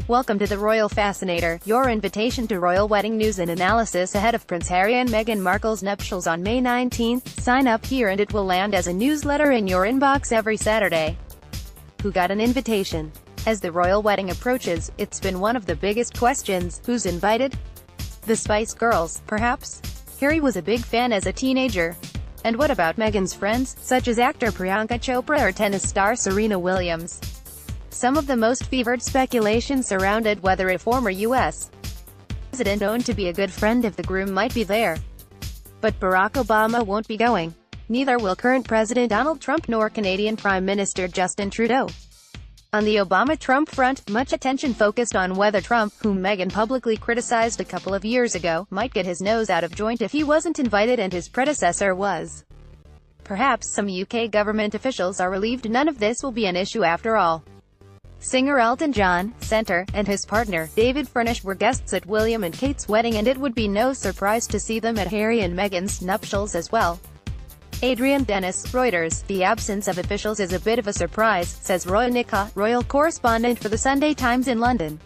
Welcome to the Royal Fascinator, your invitation to royal wedding news and analysis ahead of Prince Harry and Meghan Markle's nuptials on May 19. Sign up here and it will land as a newsletter in your inbox every Saturday. Who got an invitation? As the royal wedding approaches, it's been one of the biggest questions. Who's invited? The Spice Girls, perhaps? Harry was a big fan as a teenager. And what about Meghan's friends, such as actor Priyanka Chopra or tennis star Serena Williams? Some of the most fevered speculation surrounded whether a former U.S. president owned to be a good friend of the groom might be there. But Barack Obama won't be going. Neither will current President Donald Trump nor Canadian Prime Minister Justin Trudeau. On the Obama-Trump front, much attention focused on whether Trump, whom Meghan publicly criticized a couple of years ago, might get his nose out of joint if he wasn't invited and his predecessor was. Perhaps some UK government officials are relieved none of this will be an issue after all. Singer Elton John, Centre, and his partner, David Furnish, were guests at William and Kate's wedding, and it would be no surprise to see them at Harry and Meghan's nuptials as well. Adrian Dennis, Reuters. The absence of officials is a bit of a surprise, says Roy Nicka, royal correspondent for the Sunday Times in London.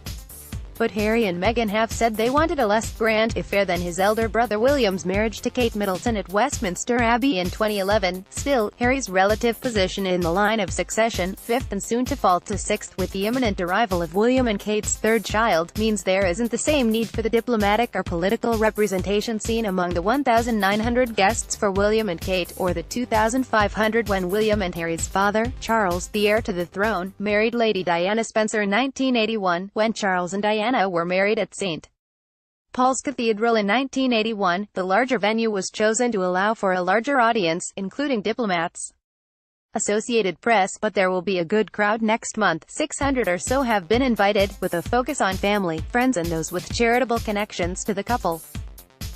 But Harry and Meghan have said they wanted a less grand affair than his elder brother William's marriage to Kate Middleton at Westminster Abbey in 2011. Still, Harry's relative position in the line of succession, fifth and soon to fall to sixth with the imminent arrival of William and Kate's third child, means there isn't the same need for the diplomatic or political representation seen among the 1,900 guests for William and Kate, or the 2,500 when William and Harry's father, Charles, the heir to the throne, married Lady Diana Spencer in 1981, when Charles and Diana were married at St. Paul's Cathedral in 1981. The larger venue was chosen to allow for a larger audience, including diplomats. Associated Press. But there will be a good crowd next month. 600 or so have been invited, with a focus on family, friends and those with charitable connections to the couple.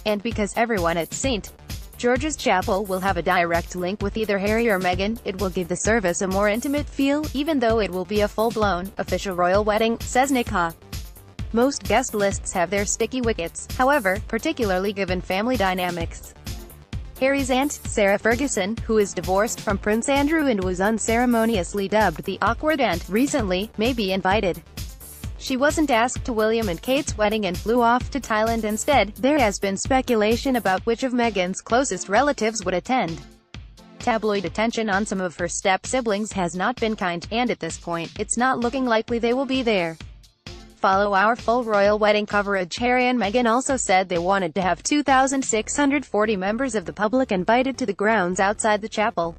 And because everyone at St. George's Chapel will have a direct link with either Harry or Meghan, it will give the service a more intimate feel, even though it will be a full-blown, official royal wedding, says Nicka. Most guest lists have their sticky wickets, however, particularly given family dynamics. Harry's aunt, Sarah Ferguson, who is divorced from Prince Andrew and was unceremoniously dubbed the awkward aunt recently, may be invited. She wasn't asked to William and Kate's wedding and flew off to Thailand instead. There has been speculation about which of Meghan's closest relatives would attend. Tabloid attention on some of her step-siblings has not been kind, and at this point, it's not looking likely they will be there. Follow our full royal wedding coverage. Harry and Meghan also said they wanted to have 2,640 members of the public invited to the grounds outside the chapel.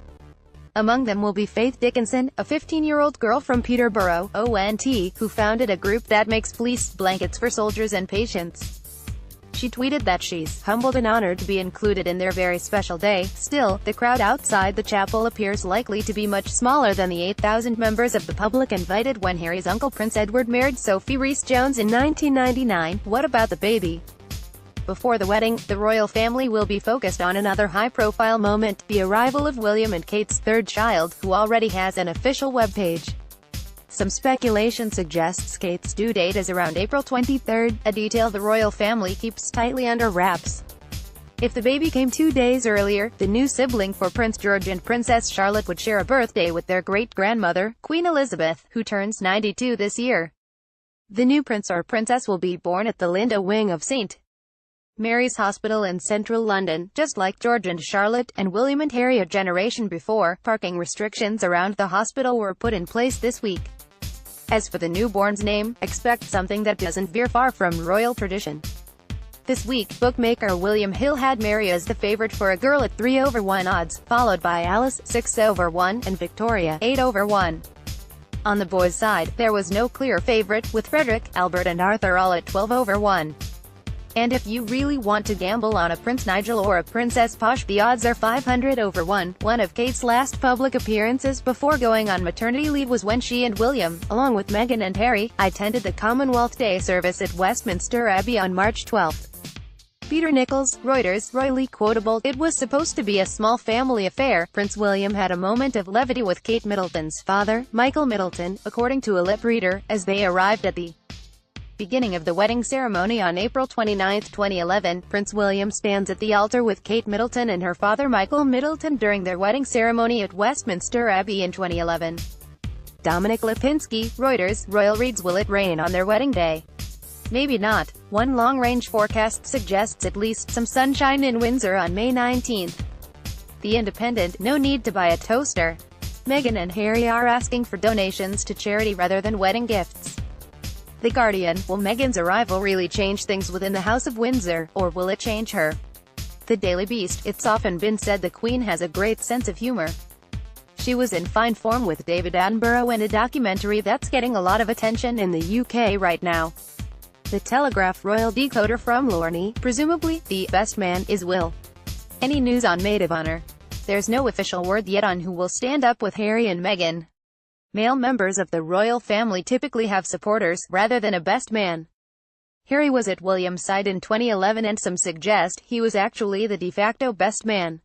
Among them will be Faith Dickinson, a 15-year-old girl from Peterborough, ONT, who founded a group that makes fleece blankets for soldiers and patients. She tweeted that she's humbled and honored to be included in their very special day. Still, the crowd outside the chapel appears likely to be much smaller than the 8,000 members of the public invited when Harry's uncle Prince Edward married Sophie Rhys-Jones in 1999. What about the baby? Before the wedding, the royal family will be focused on another high-profile moment, the arrival of William and Kate's third child, who already has an official webpage. Some speculation suggests Kate's due date is around April 23, a detail the royal family keeps tightly under wraps. If the baby came 2 days earlier, the new sibling for Prince George and Princess Charlotte would share a birthday with their great-grandmother, Queen Elizabeth, who turns 92 this year. The new prince or princess will be born at the Linda wing of St. Mary's Hospital in central London, just like George and Charlotte, and William and Harry a generation before. Parking restrictions around the hospital were put in place this week. As for the newborn's name, expect something that doesn't veer far from royal tradition. This week, bookmaker William Hill had Mary as the favorite for a girl at 3/1 odds, followed by Alice, 6/1, and Victoria, 8/1. On the boys' side, there was no clear favorite, with Frederick, Albert and Arthur all at 12/1. And if you really want to gamble on a Prince Nigel or a Princess Posh, the odds are 500/1. One of Kate's last public appearances before going on maternity leave was when she and William, along with Meghan and Harry, attended the Commonwealth Day service at Westminster Abbey on March 12. Peter Nichols, Reuters, royally quotable. It was supposed to be a small family affair. Prince William had a moment of levity with Kate Middleton's father, Michael Middleton, according to a lip reader, as they arrived at the beginning of the wedding ceremony on April 29, 2011, Prince William stands at the altar with Kate Middleton and her father Michael Middleton during their wedding ceremony at Westminster Abbey in 2011. Dominic Lipinski, Reuters. Royal reads, will it rain on their wedding day? Maybe not. One long-range forecast suggests at least some sunshine in Windsor on May 19th. The Independent, no need to buy a toaster. Meghan and Harry are asking for donations to charity rather than wedding gifts. The Guardian, will Meghan's arrival really change things within the House of Windsor, or will it change her? The Daily Beast, it's often been said the Queen has a great sense of humor. She was in fine form with David Attenborough in a documentary that's getting a lot of attention in the UK right now. The Telegraph royal decoder from Lorne, presumably, the best man is Will. Any news on maid of honor? There's no official word yet on who will stand up with Harry and Meghan. Male members of the royal family typically have supporters, rather than a best man. Harry was at William's side in 2011 and some suggest he was actually the de facto best man.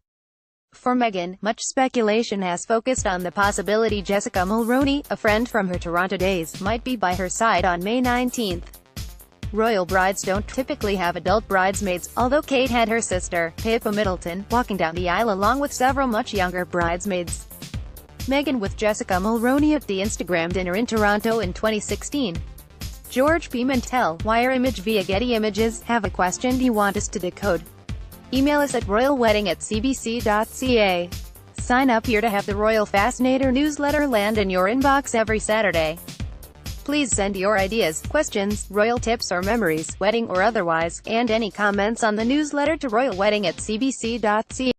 For Meghan, much speculation has focused on the possibility Jessica Mulroney, a friend from her Toronto days, might be by her side on May 19th. Royal brides don't typically have adult bridesmaids, although Kate had her sister, Pippa Middleton, walking down the aisle along with several much younger bridesmaids. Meghan with Jessica Mulroney at the Instagram dinner in Toronto in 2016. George Pimentel, wire image via Getty Images. Have a question you want us to decode? Email us at royalwedding@cbc.ca. Sign up here to have the Royal Fascinator newsletter land in your inbox every Saturday. Please send your ideas, questions, royal tips or memories, wedding or otherwise, and any comments on the newsletter to royalwedding@cbc.ca.